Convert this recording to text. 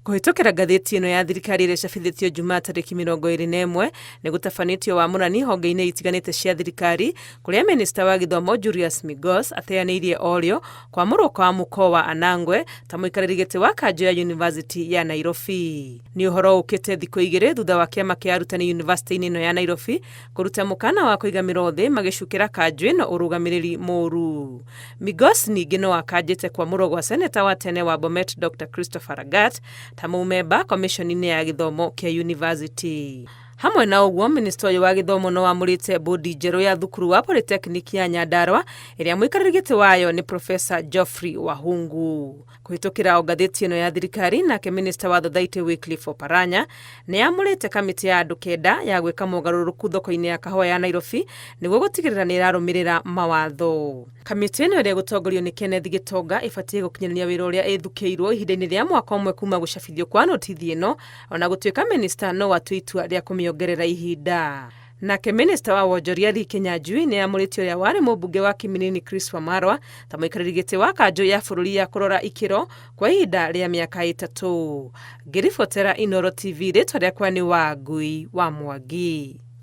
Kuhitũkĩra ngathĩti ĩno ya thirikari ĩrĩa ĩcabithĩtio Jumaa tarĩki 21 nĩ gũtabanĩtio wamũrani honge-inĩ itiganĩte cia thirikari, kũrĩa minista wa gĩthomo Julius Migos ateanĩirie orĩo kwamũrwo kwa Mũkoo wa Anangwe ta mũikarĩri gĩtĩ wa kanjũ ya University ya Nairobi. Nĩ ũhoro ũkĩte thikũ igĩrĩ thutha wa kĩama kĩa arutani University-inĩ ĩno ya Nairobi kũruta mũkana wa kũigamirwo thĩ magĩcukĩra kanjũ ĩno ũrũgamĩrĩri mũũru. Migos ningĩ no akanjĩte kwamũrwo gwa seneta wa tene wa Bomet Dr. Christopher Lagat ta mũmemba komishoni-inĩ ya gĩthomo kĩa University. Hamwe na ũguo, minista ũyũ wa gĩthomo no amũrĩte bodi njerũ ya thukuru wa Polytechnic ya Nyandarua ĩrĩa mũikarĩri gĩtĩ wayo nĩ Professor Geoffrey Wahungu. Kũhĩtũkĩra ngathĩti ĩno ya thirikari, nake minista wa Thothaitĩ Wycliffe Oparanya nĩ amũrĩte kamĩtĩ ya andũ kenda ya gwĩka mogarũrũku thoko-inĩ ya kahũa ya Nairobi nĩguo gũtigĩrĩra nĩ ĩrarũmĩrĩra mawatho. Kamĩtĩ ĩno ĩrĩa gũtongorio nĩ Kenneth Gitonga ĩbatiĩ gũkinyanĩria wĩra ũrĩa ĩthukĩirwo ihinda-inĩ rĩa mwaka ũmwe kuma gũcabithio kwa notithi ĩno, ona gũtuĩka minista no atue itua rĩa kũmĩongerera ihinda. Nake minista wa wonjoria Lee Kinyanjui nĩ amũrĩte ũrĩa warĩ mũmbunge wa Kiminini Chris Wamalwa ta mũikarĩri gĩtĩ wa kanjũ ya bũrũri ya kũrora ikĩro kwa ihinda rĩa mĩaka 3. Ngĩribotera Inooro TV, rĩtwa rĩakwa nĩ Wangui wa Mwangi.